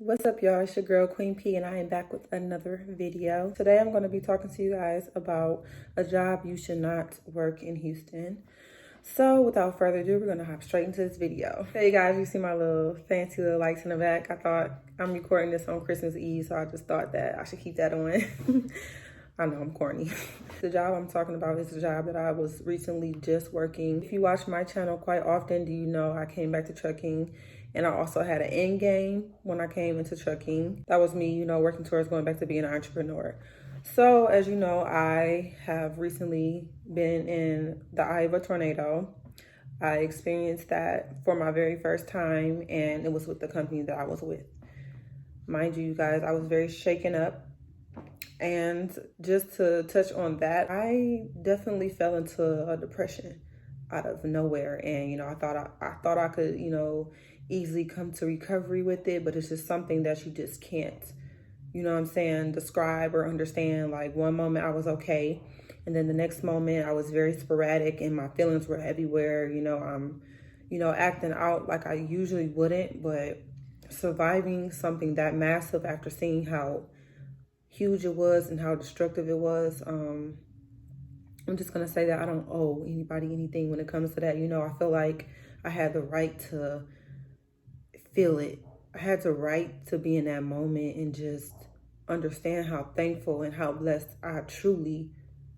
What's up, y'all? It's your girl Queen P, and I am back with another video. Today I'm going to be talking to you guys about a job you should not work in Houston. So without further ado, we're going to hop straight into this video. Hey guys, you see my little fancy little lights in the back? I thought I'm recording this on Christmas Eve, so I just thought that I should keep that on. I know I'm corny. The job I'm talking about is a job that I was recently just working. If you watch my channel quite often, do you know I came back to trucking, and I also had an end game when I came into trucking. That was me, working towards going back to being an entrepreneur. So as you know, I have recently been in the eye of a tornado. I experienced that for my very first time, and it was with the company that I was with. Mind you guys, I was very shaken up. And just to touch on that, I definitely fell into a depression out of nowhere. And, I thought I could, easily come to recovery with it, but it's just something that you just can't, describe or understand. Like one moment I was okay, and then the next moment I was very sporadic and my feelings were everywhere. I'm, acting out like I usually wouldn't, but surviving something that massive after seeing how huge it was and how destructive it was. I'm just gonna say that I don't owe anybody anything when it comes to that. I feel like I had the right to feel it. I had the right to be in that moment and just understand how thankful and how blessed I truly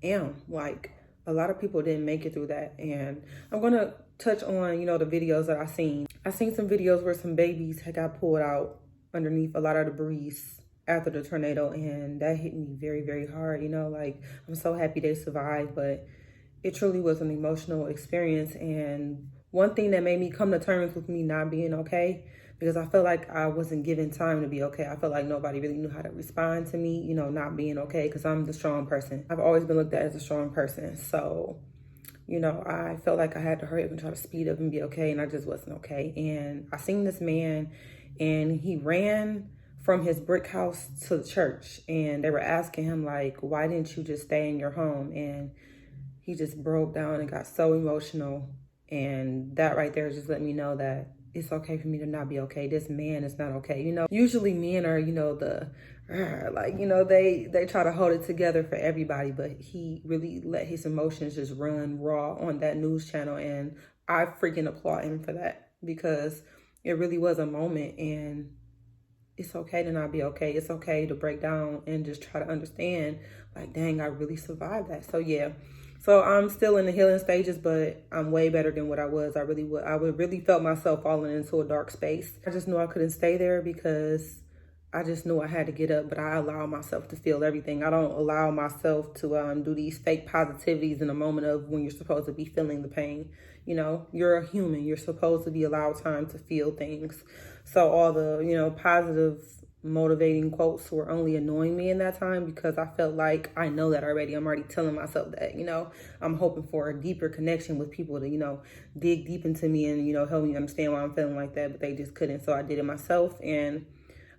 am. Like, a lot of people didn't make it through that. And I'm gonna touch on, the videos that I seen. I seen some videos where some babies had got pulled out underneath a lot of debris after the tornado, and that hit me very, very hard. Like, I'm so happy they survived, but it truly was an emotional experience. And one thing that made me come to terms with me not being okay, because I felt like I wasn't given time to be okay. I felt like nobody really knew how to respond to me, not being okay, because I'm the strong person. I've always been looked at as a strong person. So, I felt like I had to hurry up and try to speed up and be okay, and I just wasn't okay. And I seen this man, and he ran from his brick house to the church, and they were asking him, like, why didn't you just stay in your home? And he just broke down and got so emotional. And that right there just let me know that it's okay for me to not be okay. This man is not okay. Usually men are, they try to hold it together for everybody, but he really let his emotions just run raw on that news channel. And I freaking applaud him for that, because it really was a moment. And it's okay to not be okay. It's okay to break down and just try to understand, like, dang, I really survived that. So yeah. So I'm still in the healing stages, but I'm way better than what I was. I really felt myself falling into a dark space. I just knew I couldn't stay there, because I just knew I had to get up, but I allow myself to feel everything. I don't allow myself to do these fake positivities in a moment of when you're supposed to be feeling the pain. You're a human. You're supposed to be allowed time to feel things. So all the, positive motivating quotes were only annoying me in that time, because I felt like I know that already. I'm already telling myself that, I'm hoping for a deeper connection with people to, dig deep into me and, help me understand why I'm feeling like that, but they just couldn't. So I did it myself, and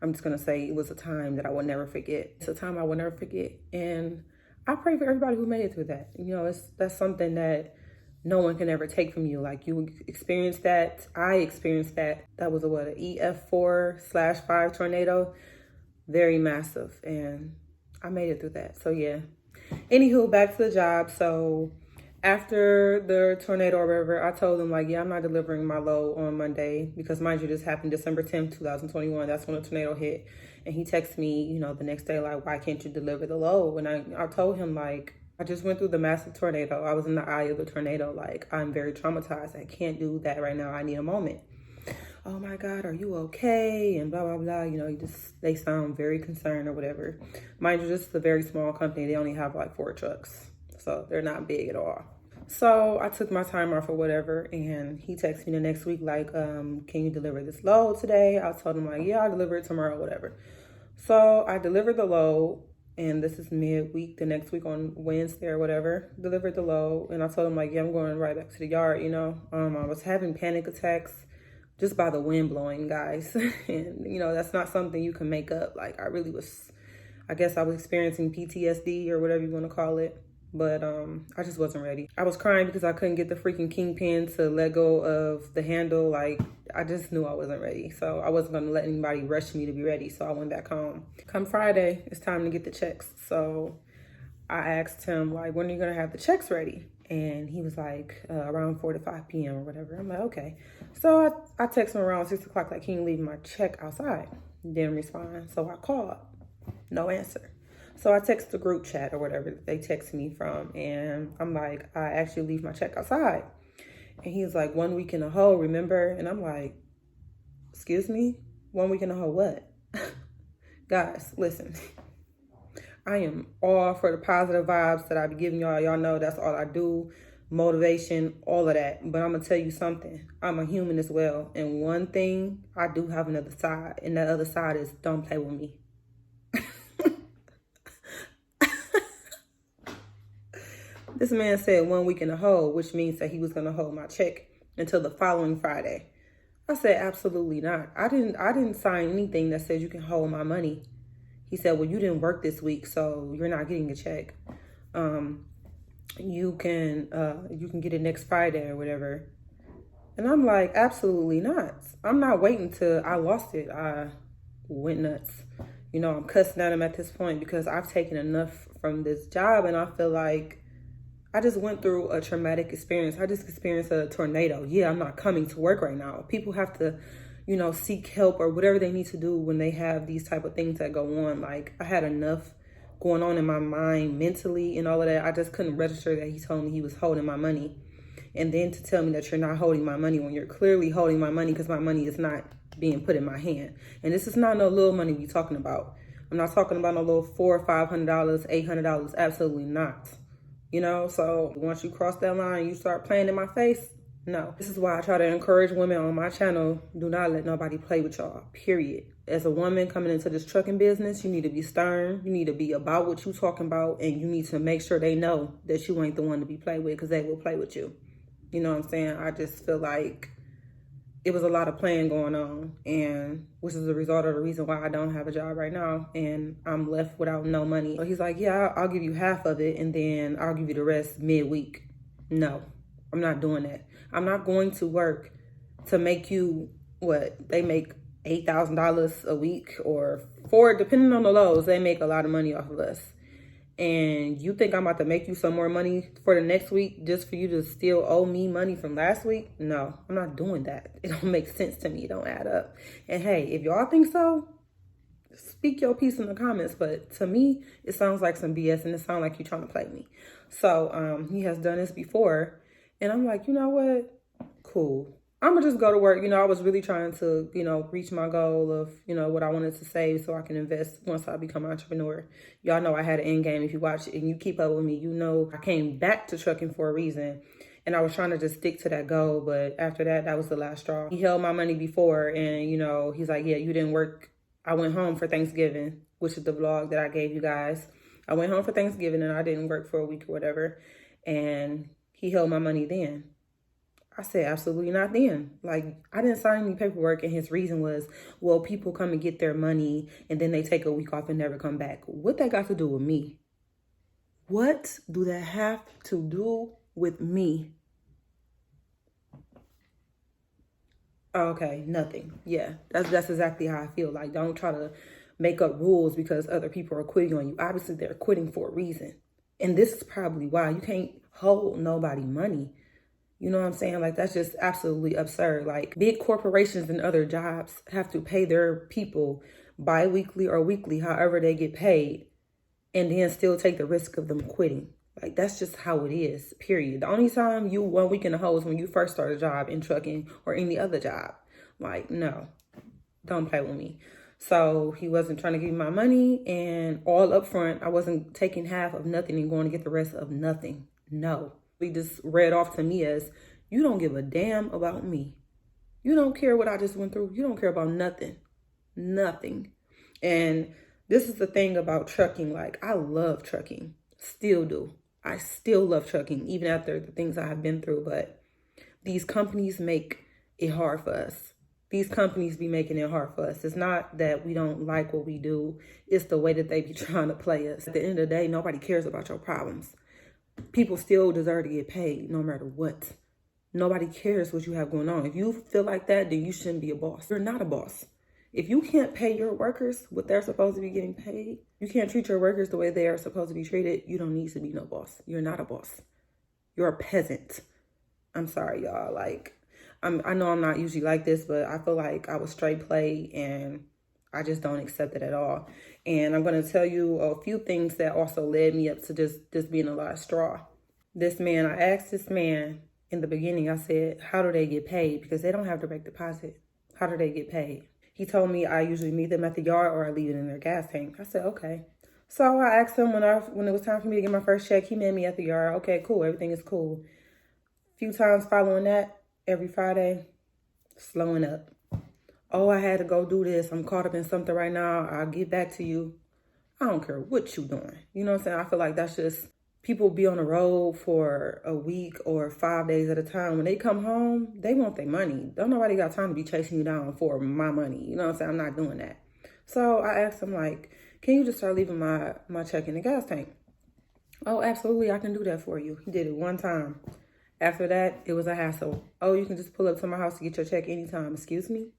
I'm just going to say it was a time that I will never forget. It's a time I will never forget. And I pray for everybody who made it through that. That's something that no one can ever take from you. Like, you experienced that. I experienced that. That was an EF4/5 tornado. Very massive. And I made it through that. So yeah. Anywho, back to the job. So after the tornado or whatever, I told them, like, yeah, I'm not delivering my load on Monday, because mind you, this happened December 10th, 2021. That's when the tornado hit. And he texted me, the next day, like, why can't you deliver the load? And I told him, like, I just went through the massive tornado. I was in the eye of the tornado. Like, I'm very traumatized. I can't do that right now. I need a moment. Oh my God, are you okay? And blah, blah, blah. They sound very concerned or whatever. Mind you, this is a very small company. They only have like 4 trucks. So they're not big at all. So I took my time off or whatever, and he texted me the next week, like, can you deliver this load today? I told him, like, yeah, I'll deliver it tomorrow, whatever. So I delivered the load. And this is midweek, the next week on Wednesday or whatever, delivered the load. And I told him, like, yeah, I'm going right back to the yard, I was having panic attacks just by the wind blowing, guys. And, that's not something you can make up. Like, I guess I was experiencing PTSD or whatever you want to call it. But I just wasn't ready. I was crying because I couldn't get the freaking kingpin to let go of the handle. Like, I just knew I wasn't ready. So I wasn't going to let anybody rush me to be ready. So I went back home. Come Friday, it's time to get the checks. So I asked him, like, when are you going to have the checks ready? And he was like, around 4 to 5 p.m. or whatever. I'm like, okay. So I text him around 6 o'clock, like, can you leave my check outside? Didn't respond. So I called. No answer. So I text the group chat or whatever they text me from. And I'm like, I actually leave my check outside. And he's like, 1 week in a hole, remember? And I'm like, excuse me? 1 week in a hole, what? Guys, listen. I am all for the positive vibes that I be giving y'all. Y'all know that's all I do. Motivation, all of that. But I'm going to tell you something. I'm a human as well. And one thing, I do have another side. And that other side is don't play with me. This man said 1 week in a hole, which means that he was going to hold my check until the following Friday. I said, absolutely not. I didn't sign anything that says you can hold my money. He said, well, you didn't work this week, so you're not getting a check. You can get it next Friday or whatever. And I'm like, absolutely not. I'm not waiting till I lost it. I went nuts. You know, I'm cussing at him at this point because I've taken enough from this job, and I feel like I just went through a traumatic experience. I just experienced a tornado. Yeah, I'm not coming to work right now. People have to, you know, seek help or whatever they need to do when they have these type of things that go on. Like, I had enough going on in my mind mentally and all of that. I just couldn't register that he told me he was holding my money. And then to tell me that you're not holding my money when you're clearly holding my money because my money is not being put in my hand. And this is not no little money we talking about. I'm not talking about no little $400 or $500, $800. Absolutely not. You know, so once you cross that line, you start playing in my face. No. This is why I try to encourage women on my channel. Do not let nobody play with y'all, period. As a woman coming into this trucking business, you need to be stern. You need to be about what you talking about. And you need to make sure they know that you ain't the one to be played with because they will play with you. You know what I'm saying? I just feel like it was a lot of playing going on, and which is the result of the reason why I don't have a job right now and I'm left without no money. So he's like, yeah, I'll give you half of it and then I'll give you the rest midweek. No, I'm not doing that. I'm not going to work to make you what they make $8,000 a week or $4, depending on the lows. They make a lot of money off of us. And you think I'm about to make you some more money for the next week just for you to still owe me money from last week? No, I'm not doing that. It don't make sense to me. It don't add up. And hey, if y'all think so, speak your piece in the comments. But to me, it sounds like some BS and it sounds like you're trying to play me. So he has done this before. And I'm like, you know what? Cool. I'm going to just go to work. You know, I was really trying to, you know, reach my goal of, you know, what I wanted to save so I can invest once I become an entrepreneur. Y'all know I had an end game. If you watch it and you keep up with me, you know I came back to trucking for a reason. And I was trying to just stick to that goal. But after that, that was the last straw. He held my money before and, you know, he's like, yeah, you didn't work. I went home for Thanksgiving, which is the vlog that I gave you guys. I went home for Thanksgiving and I didn't work for a week or whatever. And he held my money then. I said, absolutely not then. Like, I didn't sign any paperwork, and his reason was, well, people come and get their money, and then they take a week off and never come back. What that got to do with me? What do that have to do with me? Okay, nothing. Yeah, that's exactly how I feel. Like, don't try to make up rules because other people are quitting on you. Obviously, they're quitting for a reason. And this is probably why you can't hold nobody money. You know what I'm saying? Like, that's just absolutely absurd. Like, big corporations and other jobs have to pay their people bi-weekly or weekly, however they get paid, and then still take the risk of them quitting. Like, that's just how it is, period. The only time you 1 week in the hole is when you first start a job in trucking or any other job. Like, no, don't play with me. So he wasn't trying to give me my money, and all up front, I wasn't taking half of nothing and going to get the rest of nothing. No. He just read off to me as, you don't give a damn about me. You don't care what I just went through. You don't care about nothing. Nothing. And this is the thing about trucking. Like, I love trucking. Still do. I still love trucking, even after the things I have been through. But these companies make it hard for us. These companies be making it hard for us. It's not that we don't like what we do. It's the way that they be trying to play us. At the end of the day, nobody cares about your problems. People still deserve to get paid no matter what. Nobody cares what you have going on. If you feel like that, then you shouldn't be a boss. You're not a boss. If you can't pay your workers what they're supposed to be getting paid, you can't treat your workers the way they are supposed to be treated, you don't need to be no boss. You're not a boss. You're a peasant. I'm sorry, y'all. Like, I know I'm not usually like this, but I feel like I was straight played and I just don't accept it at all. And I'm going to tell you a few things that also led me up to this being a lot of straw. I asked this man in the beginning, I said, how do they get paid? Because they don't have direct deposit. How do they get paid? He told me I usually meet them at the yard or I leave it in their gas tank. I said, okay. So I asked him when it was time for me to get my first check, he met me at the yard. Okay, cool. Everything is cool. A few times following that, every Friday, slowing up. Oh, I had to go do this. I'm caught up in something right now. I'll get back to you. I don't care what you doing. You know what I'm saying? I feel like that's just, people be on the road for a week or 5 days at a time. When they come home, they want their money. Don't nobody got time to be chasing you down for my money. You know what I'm saying? I'm not doing that. So I asked him, like, can you just start leaving my check in the gas tank? Oh, absolutely. I can do that for you. He did it one time. After that, it was a hassle. Oh, you can just pull up to my house to get your check anytime. Excuse me?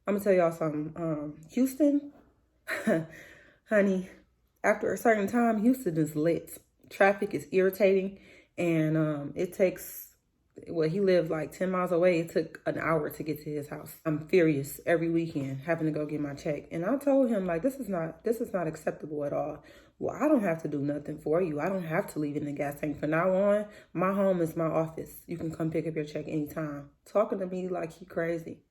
I'm going to tell y'all something. Houston, honey, after a certain time, Houston is lit. Traffic is irritating, and it takes, he lived like 10 miles away. It took an hour to get to his house. I'm furious every weekend having to go get my check. And I told him, like, this is not acceptable at all. Well, I don't have to do nothing for you. I don't have to leave in the gas tank. From now on, my home is my office. You can come pick up your check anytime. Talking to me like he crazy.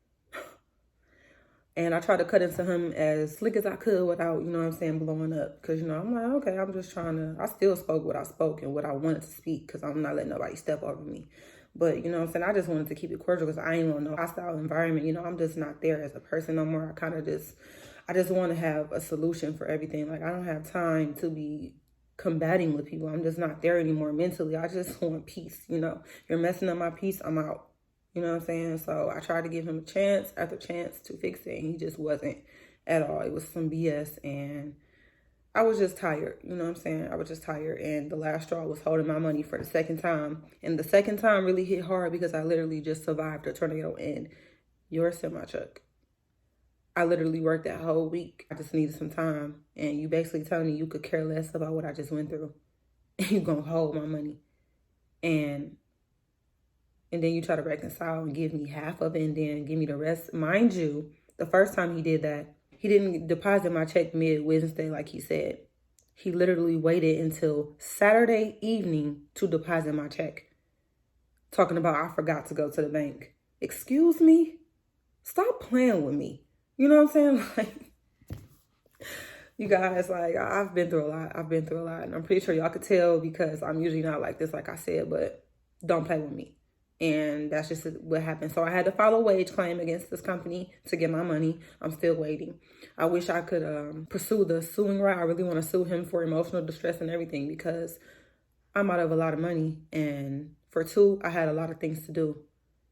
And I tried to cut into him as slick as I could without, you know what I'm saying, blowing up. Because, you know, I'm like, okay, I'm just trying to, I still spoke what I spoke and what I wanted to speak because I'm not letting nobody step over me. But, you know what I'm saying, I just wanted to keep it cordial because I ain't want no hostile environment. You know, I'm just not there as a person no more. I just want to have a solution for everything. Like, I don't have time to be combating with people. I'm just not there anymore mentally. I just want peace, you know. You're messing up my peace, I'm out. You know what I'm saying? So I tried to give him a chance after chance to fix it, and he just wasn't at all. It was some BS, and I was just tired. You know what I'm saying? I was just tired, and the last straw was holding my money for the second time. And the second time really hit hard because I literally just survived a tornado in your semi-truck. I literally worked that whole week. I just needed some time, and you basically telling me you could care less about what I just went through, and you're going to hold my money. And then you try to reconcile and give me half of it and then give me the rest. Mind you, the first time he did that, he didn't deposit my check mid-Wednesday like he said. He literally waited until Saturday evening to deposit my check. Talking about I forgot to go to the bank. Excuse me? Stop playing with me. You know what I'm saying? Like, you guys, like, I've been through a lot. And I'm pretty sure y'all could tell because I'm usually not like this, like I said, but don't play with me. And that's just what happened. So I had to file a wage claim against this company to get my money. I'm still waiting. I wish I could pursue the suing route. I really want to sue him for emotional distress and everything because I'm out of a lot of money. And for two, I had a lot of things to do.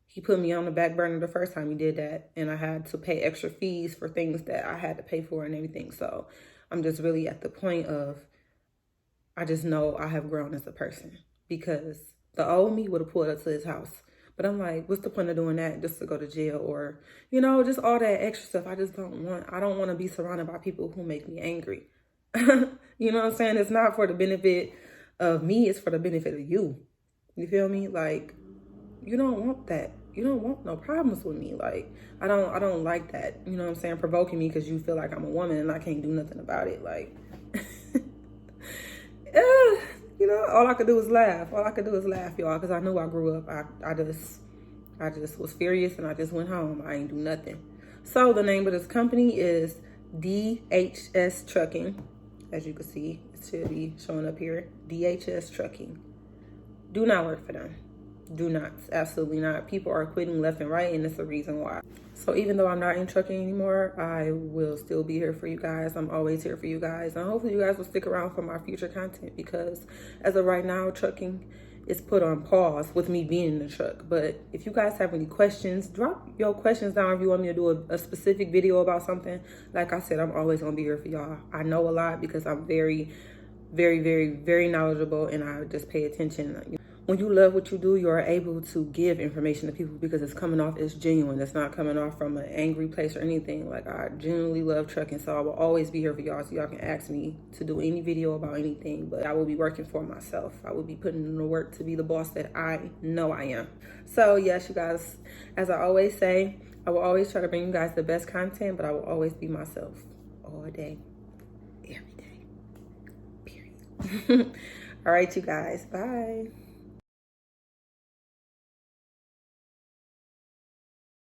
He put me on the back burner the first time he did that. And I had to pay extra fees for things that I had to pay for and everything. So I'm just really at the point of, I just know I have grown as a person because the old me would have pulled up to his house. But I'm like, what's the point of doing that just to go to jail or, you know, just all that extra stuff. I don't want to be surrounded by people who make me angry. You know what I'm saying? It's not for the benefit of me. It's for the benefit of you. You feel me? Like, you don't want that. You don't want no problems with me. Like, I don't like that. You know what I'm saying? Provoking me because you feel like I'm a woman and I can't do nothing about it. Like, you know, all I could do was laugh. All I could do was laugh, y'all, because I knew I grew up. I just was furious and I just went home. I ain't do nothing. So the name of this company is DHS Trucking. As you can see, it should be showing up here. DHS Trucking. Do not work for them. Do not. Absolutely not. People are quitting left and right, and it's the reason why. So even though I'm not in trucking anymore, I will still be here for you guys. I'm always here for you guys. And hopefully you guys will stick around for my future content because as of right now, trucking is put on pause with me being in the truck. But if you guys have any questions, drop your questions down if you want me to do a specific video about something. Like I said, I'm always going to be here for y'all. I know a lot because I'm very very, very, very knowledgeable, and I just pay attention. When you love what you do, you are able to give information to people because it's coming off as genuine. It's not coming off from an angry place or anything. Like, I genuinely love trucking, so I will always be here for y'all, so y'all can ask me to do any video about anything, but I will be working for myself. I will be putting in the work to be the boss that I know I am. So yes, you guys, as I always say, I will always try to bring you guys the best content, but I will always be myself all day, every day, period. All right, you guys, bye.